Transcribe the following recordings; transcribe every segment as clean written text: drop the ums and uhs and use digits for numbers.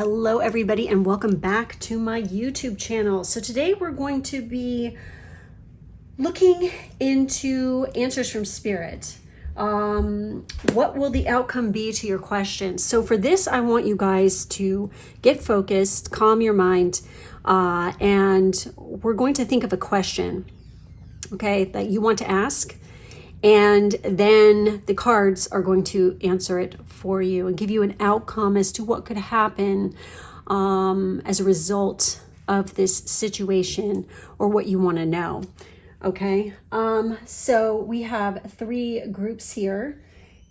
Hello everybody and welcome back to my YouTube channel. So today we're going to be looking into answers from Spirit. What will the outcome be to your questions? So for this, I want you guys to get focused, calm your mind, and we're going to think of a question, okay, that you want to ask. And then the cards are going to answer it for you and give you an outcome as to what could happen as a result of this situation or what you want to know. Okay, so we have three groups here,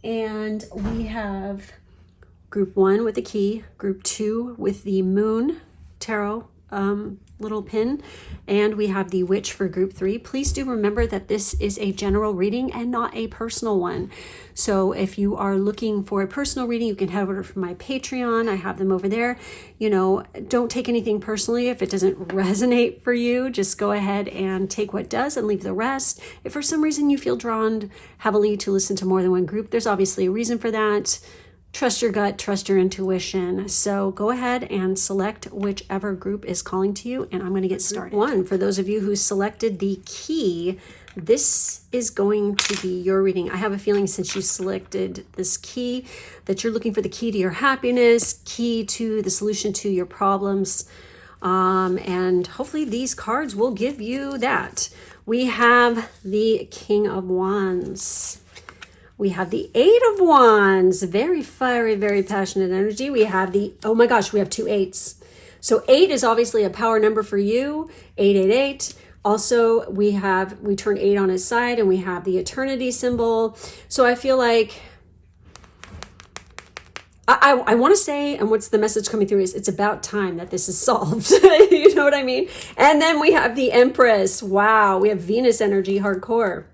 and we have group 1 with the key, group 2 with the moon tarot little pin, and we have the witch for group 3. Please do remember that this is a general reading and not a personal one. So if you are looking for a personal reading, you can head over to my Patreon. I have them over there. You know, don't take anything personally. If it doesn't resonate for you, just go ahead and take what does and leave the rest. If for some reason you feel drawn heavily to listen to more than one group, there's obviously a reason for that. Trust your gut, trust your intuition. So go ahead and select whichever group is calling to you, and I'm going to get started. One, for those of you who selected the key, this is going to be your reading. I have a feeling since you selected this key that you're looking for the key to your happiness, key to the solution to your problems, and hopefully these cards will give you that. We have the King of Wands. We have the 8 of Wands, very fiery, very passionate energy. We have the, oh my gosh, we have 2 8s. So 8 is obviously a power number for you, 888. Also, we turn 8 on its side, and we have the eternity symbol. So I feel like, I want to say, and what's the message coming through is it's about time that this is solved. You know what I mean? And then we have the Empress. Wow, we have Venus energy, hardcore.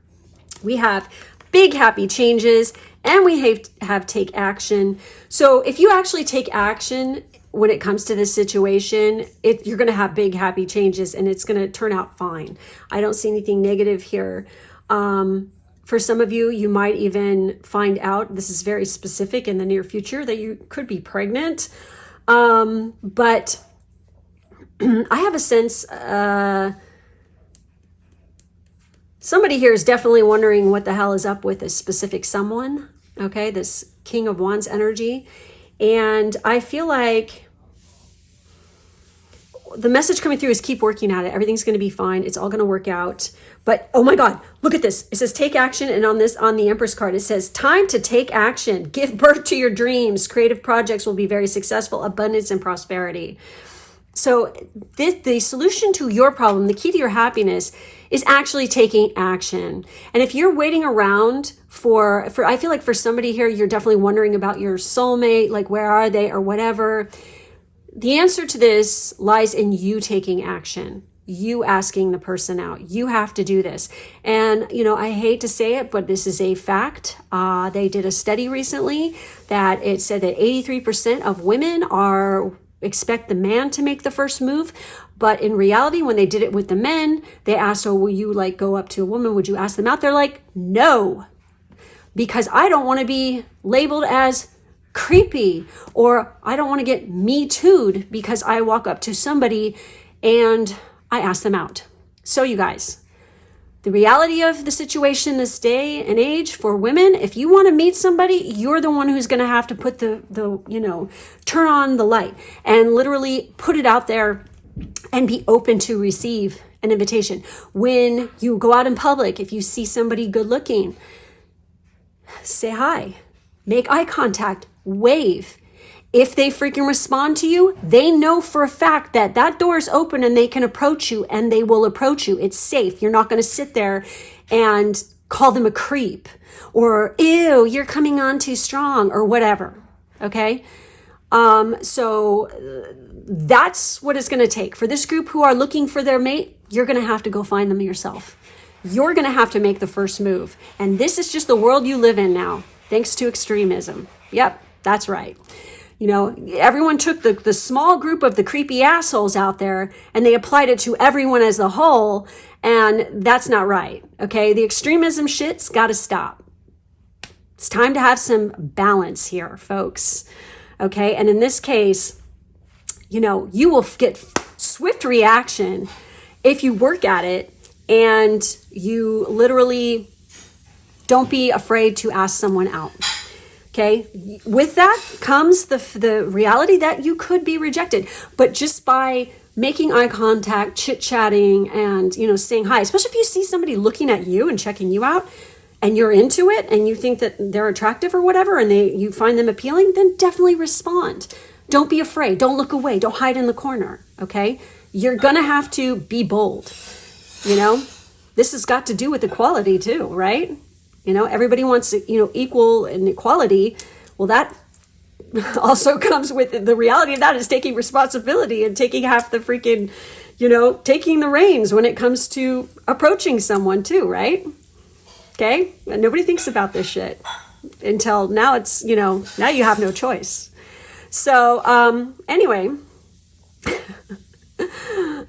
We have big happy changes, and we have take action. So if you actually take action when it comes to this situation, you're going to have big happy changes, and it's going to turn out fine. I don't see anything negative here. For some of you, you might even find out, this is very specific, in the near future that you could be pregnant. But I have a sense somebody here is definitely wondering what the hell is up with this specific someone, okay, this King of Wands energy. And I feel like the message coming through is keep working at it. Everything's going to be fine. It's all going to work out. But oh my God, look at this. It says take action. And on the Empress card, it says time to take action. Give birth to your dreams. Creative projects will be very successful. Abundance and prosperity. So the solution to your problem, the key to your happiness, is actually taking action. And if you're waiting around for I feel like for somebody here, you're definitely wondering about your soulmate, like where are they or whatever. The answer to this lies in you taking action, you asking the person out. You have to do this. And, you know, I hate to say it, but this is a fact. They did a study recently that it said that 83% of women expect the man to make the first move. But in reality, when they did it with the men, they asked, oh, will you like go up to a woman? Would you ask them out? They're like, no, because I don't want to be labeled as creepy, or I don't want to get me too'd because I walk up to somebody and I ask them out. So you guys, the reality of the situation this day and age for women, if you want to meet somebody, you're the one who's going to have to put turn on the light and literally put it out there and be open to receive an invitation. When you go out in public, if you see somebody good looking, say hi, make eye contact, wave. If they freaking respond to you, they know for a fact that that door is open and they can approach you, and they will approach you. It's safe. You're not going to sit there and call them a creep or, ew, you're coming on too strong or whatever. Okay. So that's what it's going to take. For this group who are looking for their mate, you're going to have to go find them yourself. You're going to have to make the first move. And this is just the world you live in now, thanks to extremism. Yep, that's right. You know, everyone took the small group of the creepy assholes out there and they applied it to everyone as a whole. And that's not right. Okay. The extremism shit's got to stop. It's time to have some balance here, folks. Okay. And in this case, you know, you will get swift reaction if you work at it and you literally don't be afraid to ask someone out. Okay. With that comes the reality that you could be rejected, but just by making eye contact, chit-chatting, and, you know, saying hi, especially if you see somebody looking at you and checking you out and you're into it and you think that they're attractive or whatever, and you find them appealing, then definitely respond. Don't be afraid. Don't look away. Don't hide in the corner. Okay. You're going to have to be bold. You know, this has got to do with equality too, right? You know, everybody wants, you know, equal and equality. Well, that also comes with the reality of that is taking responsibility and taking half the freaking, you know, taking the reins when it comes to approaching someone too, right? Okay. And nobody thinks about this shit until now. It's, you know, now you have no choice. So, anyway,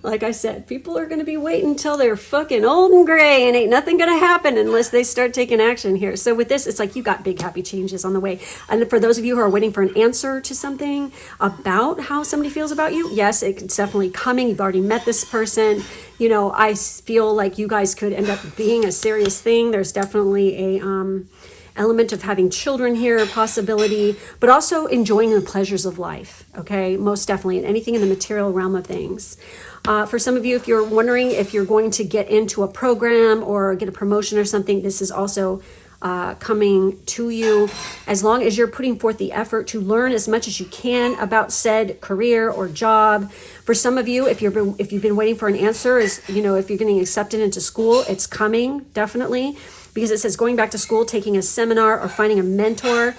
like I said, people are going to be waiting until they're fucking old and gray and ain't nothing going to happen unless they start taking action here. So with this, it's like you got big happy changes on the way. And for those of you who are waiting for an answer to something about how somebody feels about you, yes, it's definitely coming. You've already met this person. You know, I feel like you guys could end up being a serious thing. There's definitely a element of having children here, possibility, but also enjoying the pleasures of life. Okay, most definitely, and anything in the material realm of things. For some of you, if you're wondering if you're going to get into a program or get a promotion or something, this is also coming to you, as long as you're putting forth the effort to learn as much as you can about said career or job. For some of you, if you've been waiting for an answer, is, you know, if you're getting accepted into school, it's coming definitely, because it says going back to school, taking a seminar, or finding a mentor.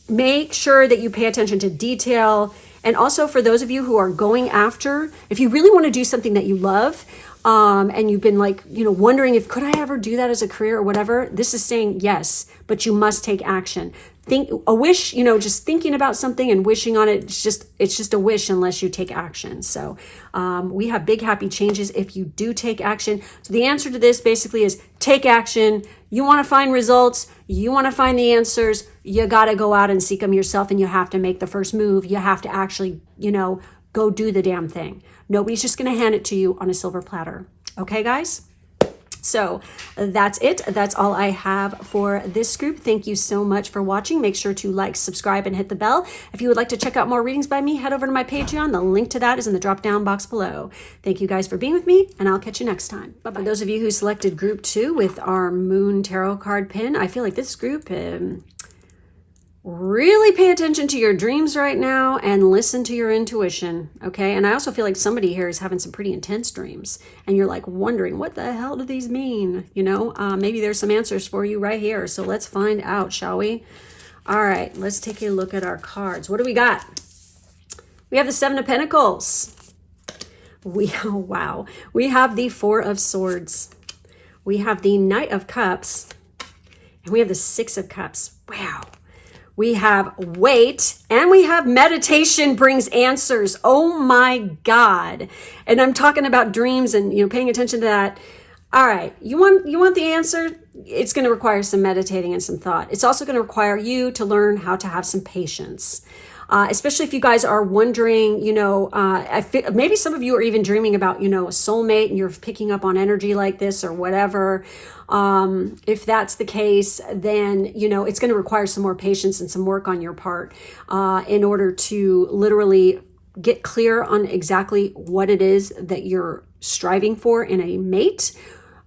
Make sure that you pay attention to detail. And also for those of you who are going after, if you really want to do something that you love, and you've been like, you know, wondering if could I ever do that as a career or whatever, this is saying yes, but you must take action. Think a wish, you know, just thinking about something and wishing on it, it's just a wish unless you take action. So we have big happy changes if you do take action. So the answer to this basically is take action. You want to find results, you want to find the answers, you got to go out and seek them yourself, and you have to make the first move. You have to actually, you know, go do the damn thing. Nobody's just going to hand it to you on a silver platter. Okay, guys? So that's it. That's all I have for this group. Thank you so much for watching. Make sure to like, subscribe, and hit the bell. If you would like to check out more readings by me, head over to my Patreon. The link to that is in the drop-down box below. Thank you guys for being with me, and I'll catch you next time. Bye-bye. For those of you who selected group 2 with our Moon Tarot card pin, I feel like this group really pay attention to your dreams right now and listen to your intuition, okay? And I also feel like somebody here is having some pretty intense dreams, and you're like wondering, what the hell do these mean? You know, maybe there's some answers for you right here. So let's find out, shall we? All right, let's take a look at our cards. What do we got? We have the 7 of Pentacles. Oh, wow. We have the 4 of Swords. We have the Knight of Cups, and we have the 6 of Cups. Wow. We have wait, and we have meditation brings answers. Oh my God. And I'm talking about dreams and, you know, paying attention to that. All right. You want the answer? It's going to require some meditating and some thought. It's also going to require you to learn how to have some patience. Especially if you guys are wondering, you know, maybe some of you are even dreaming about, you know, a soulmate, and you're picking up on energy like this or whatever. If that's the case, then, you know, it's going to require some more patience and some work on your part in order to literally get clear on exactly what it is that you're striving for in a mate.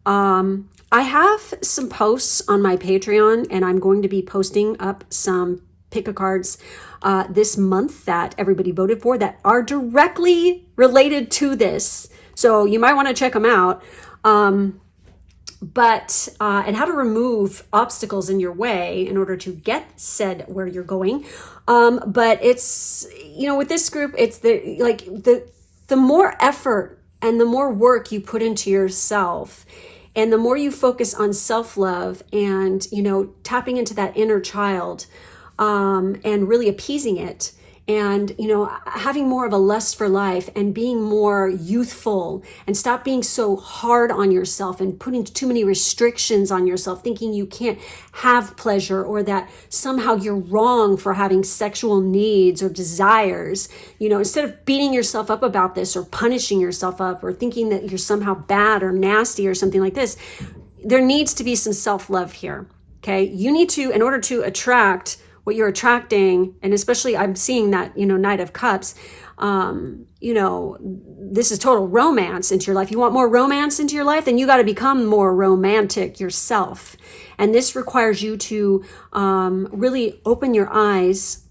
I have some posts on my Patreon, and I'm going to be posting up some pick-a-cards this month that everybody voted for that are directly related to this. So you might want to check them out. And how to remove obstacles in your way in order to get said where you're going. But it's, you know, with this group, it's the more effort and the more work you put into yourself, and the more you focus on self-love and, you know, tapping into that inner child, and really appeasing it, and, you know, having more of a lust for life and being more youthful, and stop being so hard on yourself and putting too many restrictions on yourself, thinking you can't have pleasure, or that somehow you're wrong for having sexual needs or desires. You know, instead of beating yourself up about this or punishing yourself up or thinking that you're somehow bad or nasty or something like this, there needs to be some self-love here. Okay. You need to, in order to attract what you're attracting, and especially I'm seeing that, you know, Knight of Cups, you know, this is total romance into your life. You want more romance into your life, then you got to become more romantic yourself. And this requires you to really open your eyes,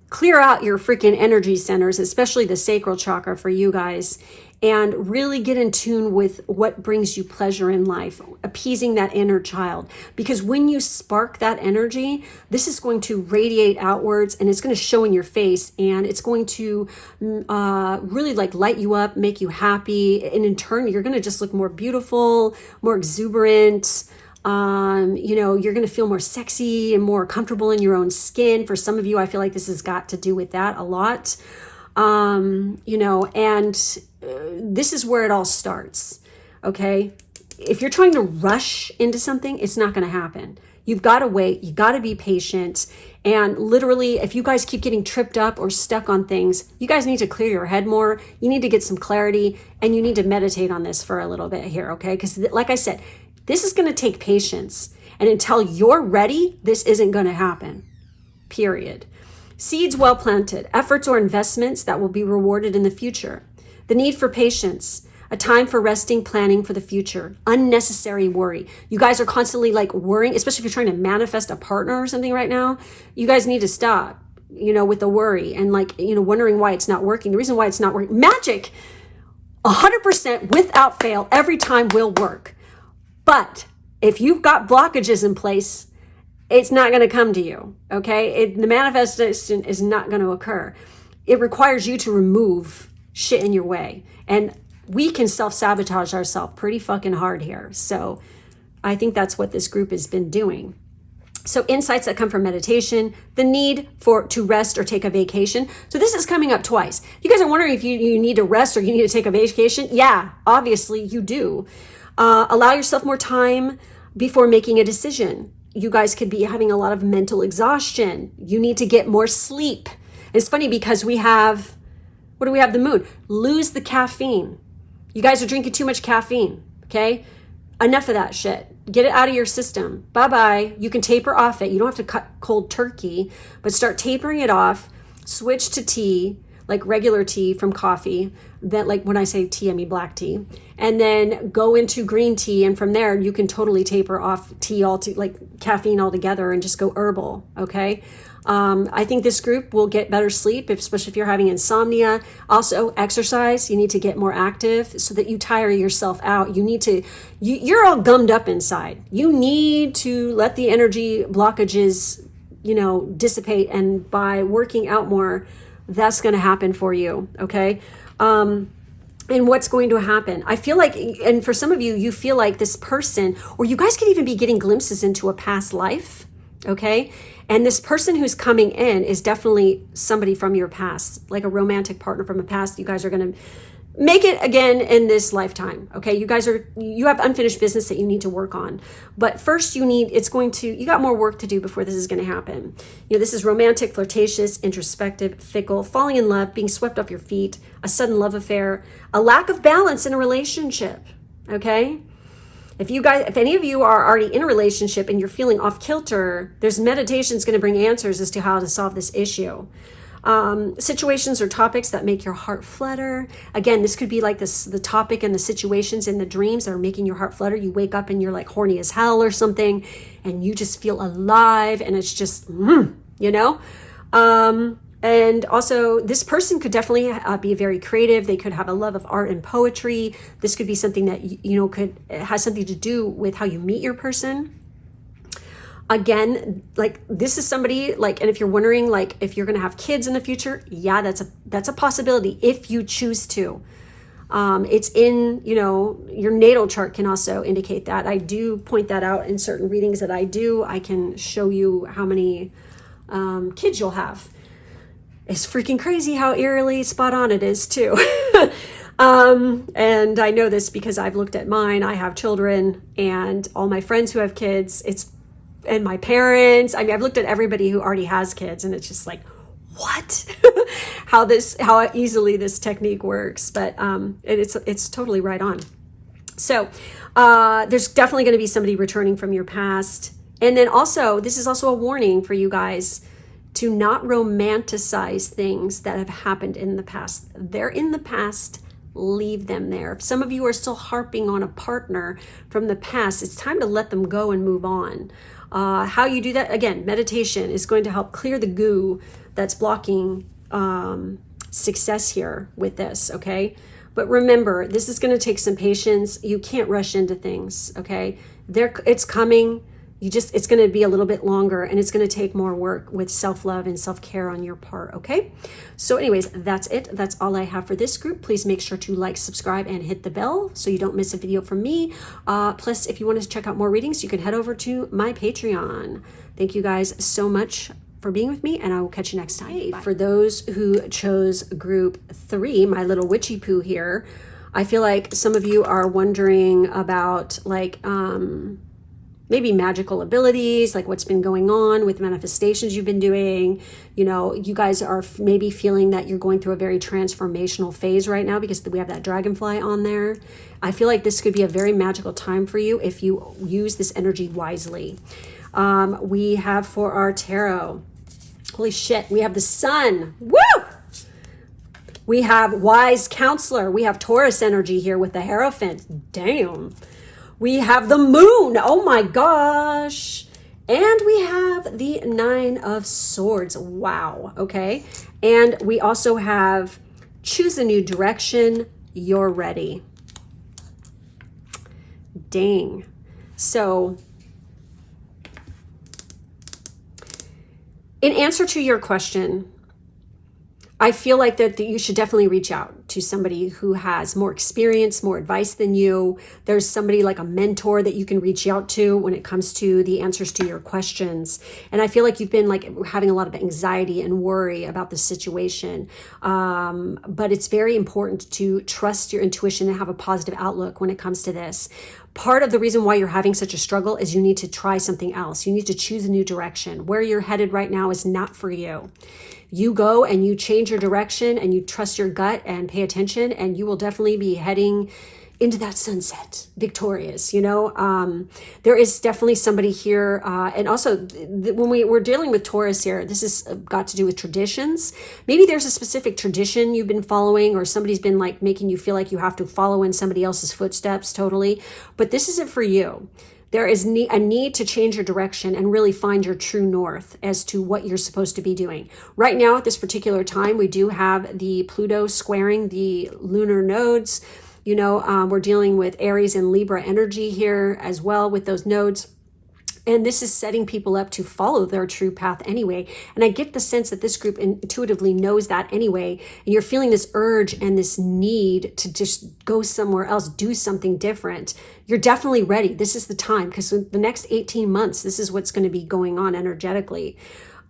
clear out your freaking energy centers, especially the sacral chakra for you guys, and really get in tune with what brings you pleasure in life, appeasing that inner child. Because when you spark that energy, this is going to radiate outwards, and it's going to show in your face, and it's going to really like light you up, make you happy. And in turn, you're going to just look more beautiful, more exuberant. You know, you're going to feel more sexy and more comfortable in your own skin. For some of you, I feel like this has got to do with that a lot. You know, and this is where it all starts. Okay. If you're trying to rush into something, it's not going to happen. You've got to wait. You got to be patient. And literally, if you guys keep getting tripped up or stuck on things, you guys need to clear your head more. You need to get some clarity, and you need to meditate on this for a little bit here. Okay. Because like I said, this is going to take patience. And until you're ready, this isn't going to happen. Period. Seeds well planted, efforts or investments that will be rewarded in the future. The need for patience, a time for resting, planning for the future, unnecessary worry. You guys are constantly like worrying, especially if you're trying to manifest a partner or something right now. You guys need to stop, you know, with the worry and like, you know, wondering why it's not working. The reason why it's not working, magic, 100% without fail, every time will work. But if you've got blockages in place, it's not going to come to you, okay? The manifestation is not going to occur. It requires you to remove shit in your way. And we can self-sabotage ourselves pretty fucking hard here. So I think that's what this group has been doing. So insights that come from meditation, the need to rest or take a vacation. So this is coming up twice. You guys are wondering if you need to rest or you need to take a vacation. Yeah, obviously you do. Allow yourself more time before making a decision. You guys could be having a lot of mental exhaustion. You need to get more sleep. It's funny because we have, what do we have? The moon. Lose the caffeine. You guys are drinking too much caffeine, okay? Enough of that shit. Get it out of your system. Bye-bye. You can taper off it. You don't have to cut cold turkey, but start tapering it off. Switch to tea, like regular tea from coffee. That, like when I say tea, I mean black tea. And then go into green tea, and from there you can totally taper off tea like caffeine altogether and just go herbal. Okay. I think this group will get better sleep, especially if you're having insomnia. Also, exercise. You need to get more active so that you tire yourself out. You're all gummed up inside. You need to let the energy blockages, you know, dissipate. And by working out more, that's going to happen for you. Okay. And what's going to happen? I feel like, and for some of you, you feel like this person, or you guys could even be getting glimpses into a past life. Okay. And this person who's coming in is definitely somebody from your past, like a romantic partner from a past. You guys are going to make it again in this lifetime. Okay. You have unfinished business that you need to work on. But first you got more work to do before this is going to happen. You know, this is romantic, flirtatious, introspective, fickle, falling in love, being swept off your feet, a sudden love affair, a lack of balance in a relationship. Okay. If any of you are already in a relationship and you're feeling off kilter, there's meditation's going to bring answers as to how to solve this issue. Situations or topics that make your heart flutter. Again, this could be like the topic and the situations in the dreams that are making your heart flutter. You wake up and you're like horny as hell or something, and you just feel alive, and it's just, you know? And also, this person could definitely be very creative. They could have a love of art and poetry. This could be something that, has something to do with how you meet your person. Again, like this is somebody like, and if you're wondering, like if you're going to have kids in the future, yeah, that's a possibility if you choose to. It's in, your natal chart can also indicate that. I do point that out in certain readings that I do. I can show you how many kids you'll have. It's freaking crazy how eerily spot on it is too. And I know this because I've looked at mine. I have children, and all my friends who have kids, and my parents. I mean, I've looked at everybody who already has kids, and it's just like, what? how easily this technique works. But it's totally right on. So there's definitely going to be somebody returning from your past. And then also, this is also a warning for you guys to not romanticize things that have happened in the past. They're in the past. Leave them there. If some of you are still harping on a partner from the past, it's time to let them go and move on. How you do that, again, meditation is going to help clear the goo that's blocking success here with this, okay? But remember, this is going to take some patience. You can't rush into things, okay? It's coming. It's going to be a little bit longer, and it's going to take more work with self-love and self-care on your part, okay? So anyways, that's it. That's all I have for this group. Please make sure to like, subscribe, and hit the bell so you don't miss a video from me. Plus, if you want to check out more readings, you can head over to my Patreon. Thank you guys so much for being with me, and I will catch you next time. Hey, for those who chose group 3, my little witchy poo here, I feel like some of you are wondering about like maybe magical abilities, like what's been going on with manifestations you've been doing. You know, you guys are maybe feeling that you're going through a very transformational phase right now because we have that dragonfly on there. I feel like this could be a very magical time for you if you use this energy wisely. We have for our tarot, holy shit, we have the sun. Woo! We have wise counselor. We have Taurus energy here with the Hierophant. Damn. We have the moon. Oh my gosh. And we have the 9 of Swords. Wow. Okay. And we also have choose a new direction. You're ready. Dang. So in answer to your question, I feel like that you should definitely reach out to somebody who has more experience, more advice than you. There's somebody like a mentor that you can reach out to when it comes to the answers to your questions. And I feel like you've been like having a lot of anxiety and worry about the situation. But it's very important to trust your intuition and have a positive outlook when it comes to this. Part of the reason why you're having such a struggle is you need to try something else. You need to choose a new direction. Where you're headed right now is not for you. You go and you change your direction and you trust your gut and pay attention, and you will definitely be heading into that sunset victorious. You know, there is definitely somebody here. And also when we're dealing with Taurus here, this has got to do with traditions. Maybe there's a specific tradition you've been following, or somebody's been like making you feel like you have to follow in somebody else's footsteps totally. But this isn't for you. There is a need to change your direction and really find your true north as to what you're supposed to be doing. Right now, at this particular time, we do have the Pluto squaring the lunar nodes. You know, we're dealing with Aries and Libra energy here as well with those nodes. And this is setting people up to follow their true path anyway. And I get the sense that this group intuitively knows that anyway. And you're feeling this urge and this need to just go somewhere else, do something different. You're definitely ready. This is the time, because the next 18 months, this is what's going to be going on energetically.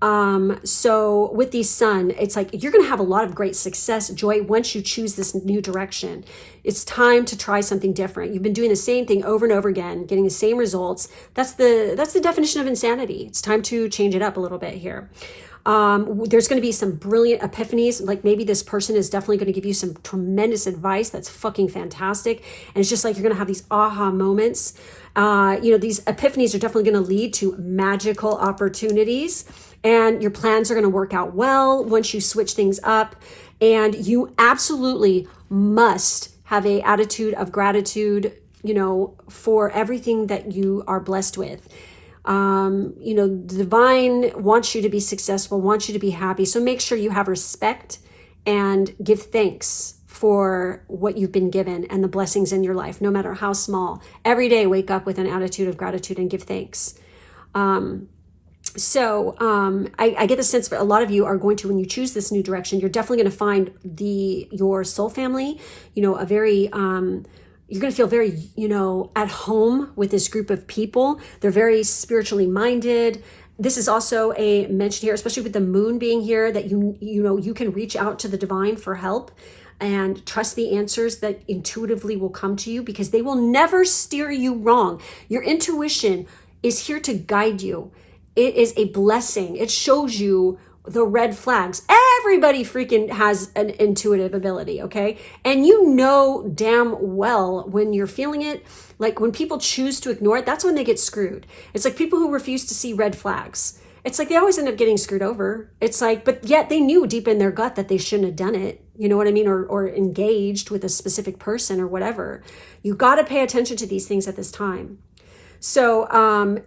So with the sun, it's like you're going to have a lot of great success, joy, once you choose this new direction. It's time to try something different. You've been doing the same thing over and over again, getting the same results. That's the definition of insanity. It's time to change it up a little bit here. There's going to be some brilliant epiphanies. Like maybe this person is definitely going to give you some tremendous advice that's fucking fantastic. And it's just like you're going to have these aha moments. You know, these epiphanies are definitely going to lead to magical opportunities. And your plans are going to work out well once you switch things up. And you absolutely must have an attitude of gratitude, you know, for everything that you are blessed with. You know, the divine wants you to be successful, wants you to be happy. So make sure you have respect and give thanks for what you've been given and the blessings in your life, no matter how small. Every day, wake up with an attitude of gratitude and give thanks. So I get the sense that a lot of you are going to, when you choose this new direction, you're definitely going to find your soul family, you know, a very, you're going to feel very, you know, at home with this group of people. They're very spiritually minded. This is also a mention here, especially with the moon being here, that you can reach out to the divine for help and trust the answers that intuitively will come to you, because they will never steer you wrong. Your intuition is here to guide you. It is a blessing. It shows you the red flags. Everybody freaking has an intuitive ability, okay? And you know damn well when you're feeling it. Like when people choose to ignore it, that's when they get screwed. It's like people who refuse to see red flags. It's like they always end up getting screwed over. It's like, but yet they knew deep in their gut that they shouldn't have done it. You know what I mean? Or engaged with a specific person or whatever. You got to pay attention to these things at this time. So,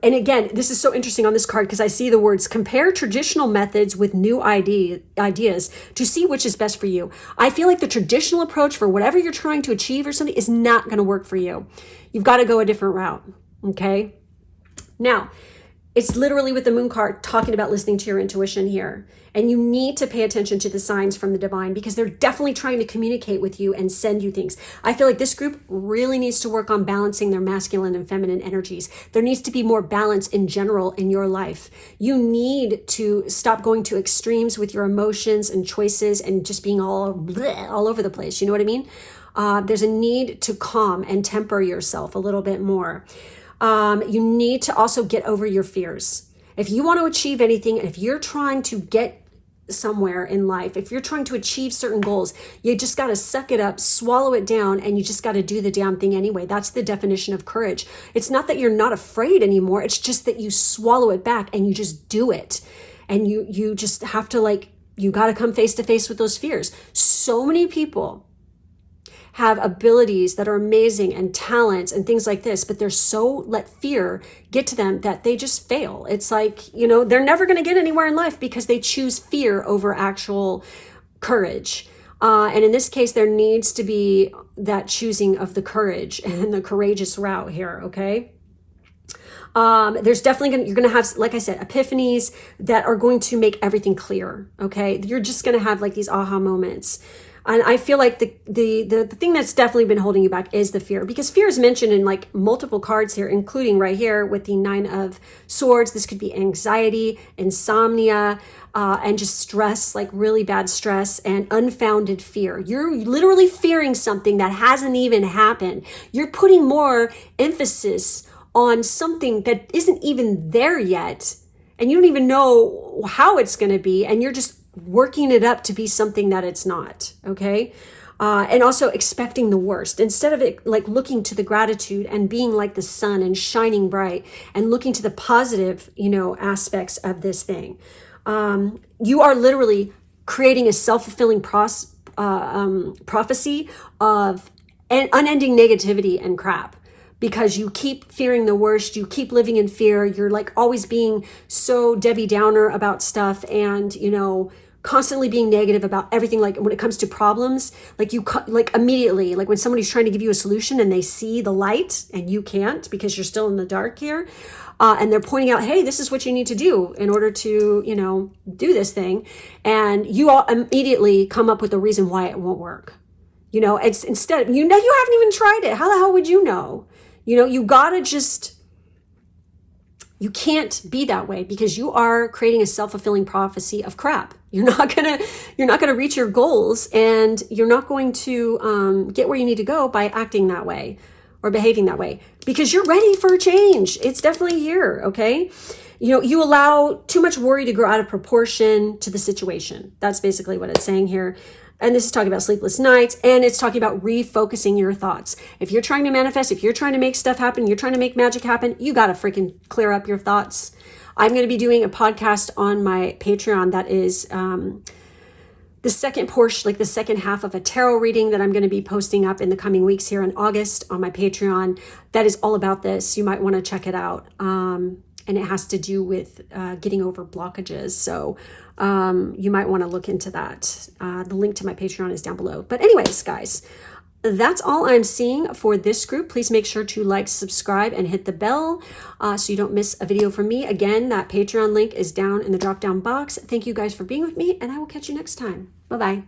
and again, this is so interesting on this card because I see the words compare traditional methods with new ideas to see which is best for you. I feel like the traditional approach for whatever you're trying to achieve or something is not going to work for you. You've got to go a different route. Okay. Now, it's literally with the moon card talking about listening to your intuition here. And you need to pay attention to the signs from the divine because they're definitely trying to communicate with you and send you things. I feel like this group really needs to work on balancing their masculine and feminine energies. There needs to be more balance in general in your life. You need to stop going to extremes with your emotions and choices and just being all over the place. You know what I mean? There's a need to calm and temper yourself a little bit more. You need to also get over your fears. If you want to achieve anything, and if you're trying to get somewhere in life, if you're trying to achieve certain goals, you just got to suck it up, swallow it down, and you just got to do the damn thing anyway. That's the definition of courage. It's not that you're not afraid anymore. It's just that you swallow it back and you just do it. And you just have to you got to come face to face with those fears. So many people have abilities that are amazing and talents and things like this, but they're so let fear get to them that they just fail. It's like, they're never going to get anywhere in life because they choose fear over actual courage. And in this case, there needs to be that choosing of the courage and the courageous route here. Okay. There's definitely you're going to have, like I said, epiphanies that are going to make everything clear. Okay. You're just going to have these aha moments. And I feel like the thing that's definitely been holding you back is the fear, because fear is mentioned in multiple cards here, including right here with the 9 of Swords. This could be anxiety, insomnia, and just stress, really bad stress and unfounded fear. You're literally fearing something that hasn't even happened. You're putting more emphasis on something that isn't even there yet. And you don't even know how it's going to be. And you're just working it up to be something that it's not. Okay. And also expecting the worst instead of it, looking to the gratitude and being like the sun and shining bright and looking to the positive, aspects of this thing. You are literally creating a self-fulfilling prophecy of unending negativity and crap. Because you keep fearing the worst, you keep living in fear, you're always being so Debbie Downer about stuff and, constantly being negative about everything. When it comes to problems, immediately, when somebody's trying to give you a solution and they see the light and you can't because you're still in the dark here, and they're pointing out, hey, this is what you need to do in order to, do this thing. And you all immediately come up with a reason why it won't work. It's instead, you haven't even tried it. How the hell would you know? You gotta you can't be that way because you are creating a self-fulfilling prophecy of crap. You're not gonna reach your goals, and you're not going to get where you need to go by acting that way or behaving that way because you're ready for a change. It's definitely here. Okay. You allow too much worry to grow out of proportion to the situation. That's basically what it's saying here. And this is talking about sleepless nights, and it's talking about refocusing your thoughts. If you're trying to manifest, if you're trying to make stuff happen, you're trying to make magic happen, you got to freaking clear up your thoughts. I'm going to be doing a podcast on my Patreon that is the second portion, the second half of a tarot reading that I'm going to be posting up in the coming weeks here in August on my Patreon. That is all about this. You might want to check it out. And it has to do with getting over blockages. So you might want to look into that. The link to my Patreon is down below. But anyways, guys, that's all I'm seeing for this group. Please make sure to like, subscribe, and hit the bell so you don't miss a video from me. Again, that Patreon link is down in the drop-down box. Thank you guys for being with me, and I will catch you next time. Bye-bye.